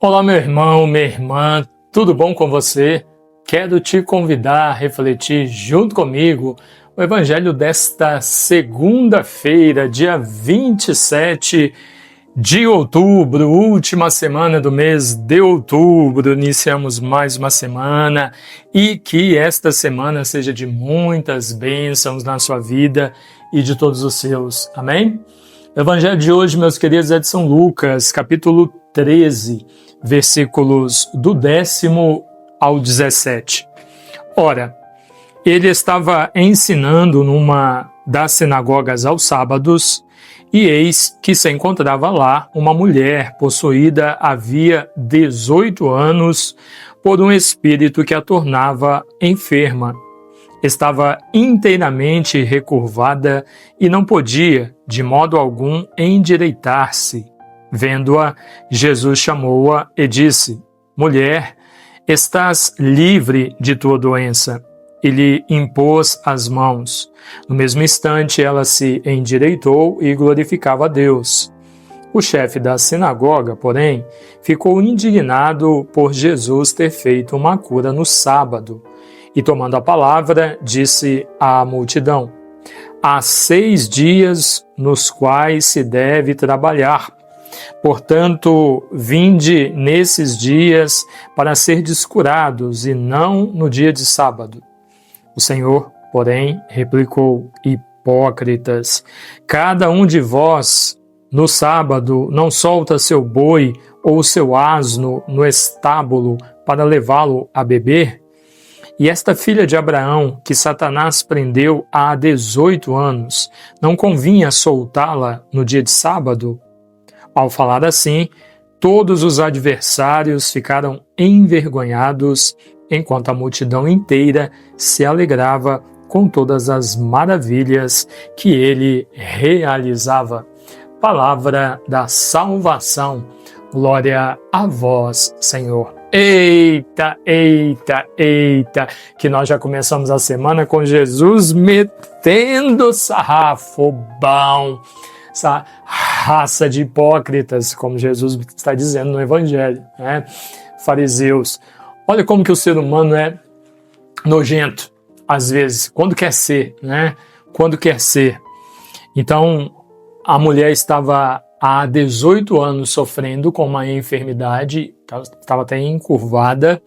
Olá, meu irmão, minha irmã, tudo bom com você? Quero te convidar a refletir junto comigo o Evangelho desta segunda-feira, dia 27 de outubro, última semana do mês de outubro. Iniciamos mais uma semana e que esta semana seja de muitas bênçãos na sua vida e de todos os seus. Amém? O Evangelho de hoje, meus queridos, é de São Lucas, capítulo 13, versículos do 10º ao 17. Ora, ele estava ensinando numa das sinagogas aos sábados, e eis que se encontrava lá uma mulher possuída havia 18 anos por um espírito que a tornava enferma. Estava inteiramente recurvada e não podia, de modo algum, endireitar-se. Vendo-a, Jesus chamou-a e disse: Mulher, estás livre de tua doença. E lhe impôs as mãos. No mesmo instante, ela se endireitou e glorificava a Deus. O chefe da sinagoga, porém, ficou indignado por Jesus ter feito uma cura no sábado. E, tomando a palavra, disse à multidão: Há 6 dias nos quais se deve trabalhar. Portanto, vinde nesses dias para serdes curados, e não no dia de sábado. O Senhor, porém, replicou: Hipócritas, cada um de vós, no sábado, não solta seu boi ou seu asno no estábulo para levá-lo a beber? E esta filha de Abraão, que Satanás prendeu há 18 anos, não convinha soltá-la no dia de sábado? Ao falar assim, todos os adversários ficaram envergonhados, enquanto a multidão inteira se alegrava com todas as maravilhas que ele realizava. Palavra da salvação. Glória a vós, Senhor. Eita, eita, eita, que nós já começamos a semana com Jesus metendo sarrafo bom. Essa raça de hipócritas, como Jesus está dizendo no Evangelho, né? Fariseus. Olha como que o ser humano é nojento, às vezes, quando quer ser, né? Quando quer ser. Então, a mulher estava há 18 anos sofrendo com uma enfermidade, estava até encurvada,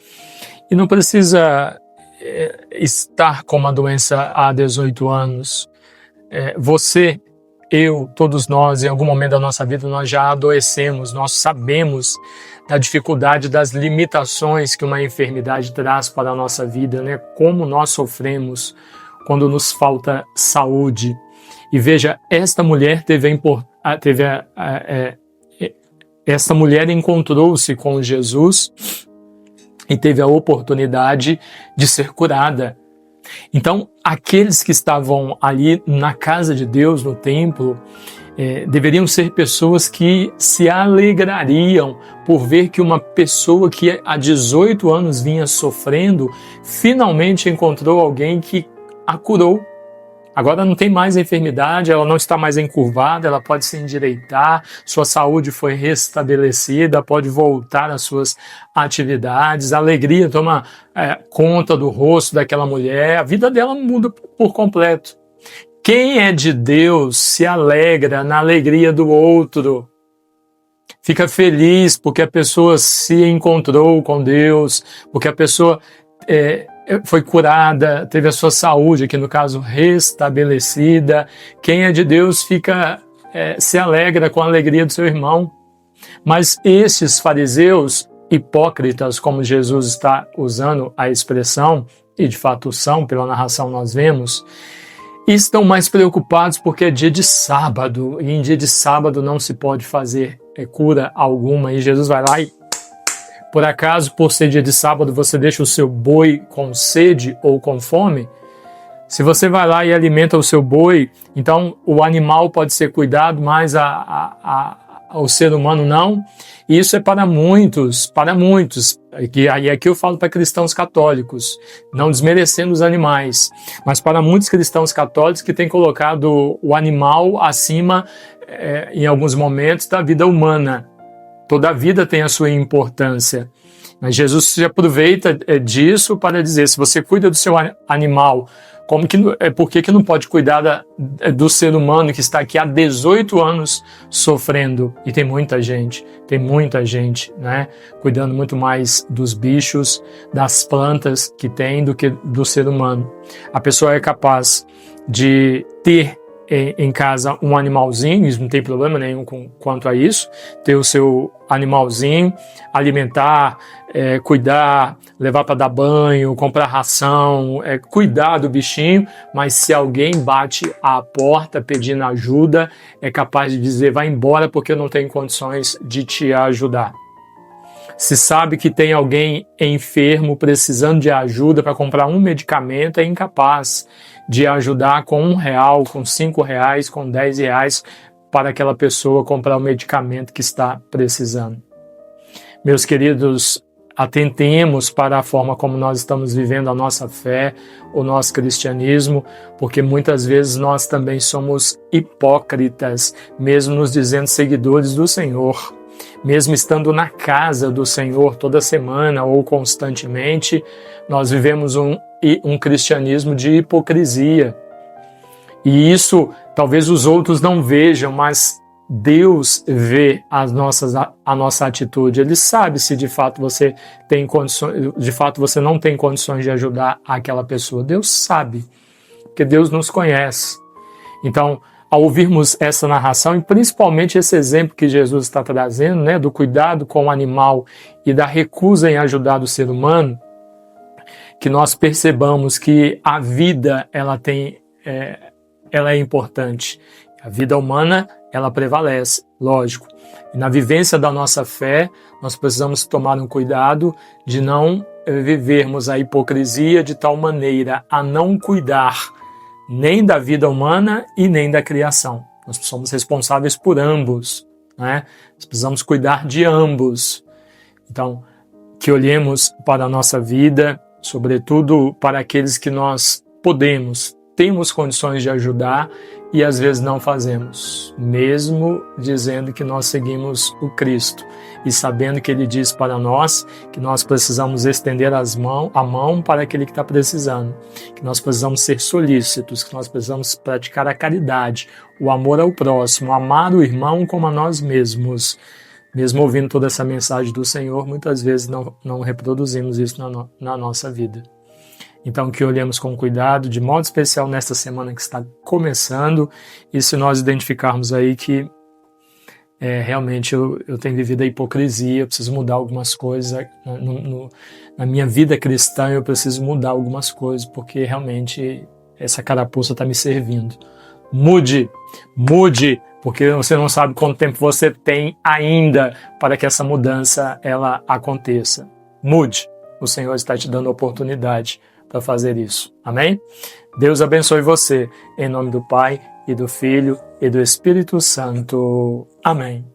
e não precisa estar com uma doença há 18 anos. Você, eu, todos nós, em algum momento da nossa vida, nós já adoecemos, nós sabemos da dificuldade, das limitações que uma enfermidade traz para a nossa vida, né? Como nós sofremos quando nos falta saúde. E veja, esta mulher esta mulher encontrou-se com Jesus e teve a oportunidade de ser curada. Então, aqueles que estavam ali na casa de Deus, no templo, deveriam ser pessoas que se alegrariam por ver que uma pessoa que há 18 anos vinha sofrendo, finalmente encontrou alguém que a curou. Agora não tem mais enfermidade, ela não está mais encurvada, ela pode se endireitar, sua saúde foi restabelecida, pode voltar às suas atividades, a alegria toma conta do rosto daquela mulher, a vida dela muda por completo. Quem é de Deus se alegra na alegria do outro, fica feliz porque a pessoa se encontrou com Deus, porque a pessoa foi curada, teve a sua saúde, aqui no caso, restabelecida. Quem é de Deus se alegra com a alegria do seu irmão. Mas esses fariseus hipócritas, como Jesus está usando a expressão, e de fato são, pela narração nós vemos, estão mais preocupados porque é dia de sábado, e em dia de sábado não se pode fazer cura alguma, e Jesus vai lá e, por acaso, por ser dia de sábado, você deixa o seu boi com sede ou com fome? Se você vai lá e alimenta o seu boi, então o animal pode ser cuidado, mas o ser humano não. E isso é para muitos. Aí aqui eu falo para cristãos católicos, não desmerecendo os animais, mas para muitos cristãos católicos que têm colocado o animal acima, em alguns momentos, da vida humana. Toda a vida tem a sua importância. Mas Jesus se aproveita disso para dizer, se você cuida do seu animal, por que não pode cuidar do ser humano que está aqui há 18 anos sofrendo? E tem muita gente, né? Cuidando muito mais dos bichos, das plantas que tem do que do ser humano. A pessoa é capaz de ter em casa um animalzinho, isso não tem problema nenhum quanto a isso, ter o seu animalzinho, alimentar, cuidar, levar para dar banho, comprar ração, cuidar do bichinho, mas se alguém bate à porta pedindo ajuda, é capaz de dizer, vai embora porque eu não tenho condições de te ajudar. Se sabe que tem alguém enfermo precisando de ajuda para comprar um medicamento, é incapaz de ajudar com R$1, com R$5, com R$10 para aquela pessoa comprar o medicamento que está precisando. Meus queridos, atentemos para a forma como nós estamos vivendo a nossa fé, o nosso cristianismo, porque muitas vezes nós também somos hipócritas, mesmo nos dizendo seguidores do Senhor. Mesmo estando na casa do Senhor toda semana ou constantemente, nós vivemos um cristianismo de hipocrisia. E isso talvez os outros não vejam, mas Deus vê a nossa atitude. Ele sabe se de fato você tem condições, de fato você não tem condições de ajudar aquela pessoa. Deus sabe, porque Deus nos conhece. Então, ao ouvirmos essa narração, e principalmente esse exemplo que Jesus está trazendo, né, do cuidado com o animal e da recusa em ajudar o ser humano, que nós percebamos que a vida ela é importante. A vida humana ela prevalece, lógico. E na vivência da nossa fé, nós precisamos tomar um cuidado de não vivermos a hipocrisia de tal maneira a não cuidar nem da vida humana e nem da criação. Nós somos responsáveis por ambos, né? Nós precisamos cuidar de ambos. Então, que olhemos para a nossa vida, sobretudo para aqueles que nós temos condições de ajudar e às vezes não fazemos, mesmo dizendo que nós seguimos o Cristo e sabendo que Ele diz para nós que nós precisamos estender a mão para aquele que está precisando, que nós precisamos ser solícitos, que nós precisamos praticar a caridade, o amor ao próximo, amar o irmão como a nós mesmos. Mesmo ouvindo toda essa mensagem do Senhor, muitas vezes não reproduzimos isso na nossa vida. Então, que olhemos com cuidado, de modo especial nesta semana que está começando, e se nós identificarmos aí que realmente eu tenho vivido a hipocrisia, eu preciso mudar algumas coisas, na minha vida cristã eu preciso mudar algumas coisas, porque realmente essa carapuça está me servindo. Mude, porque você não sabe quanto tempo você tem ainda para que essa mudança ela aconteça. Mude, o Senhor está te dando a oportunidade para fazer isso. Amém? Deus abençoe você, em nome do Pai, e do Filho, e do Espírito Santo. Amém.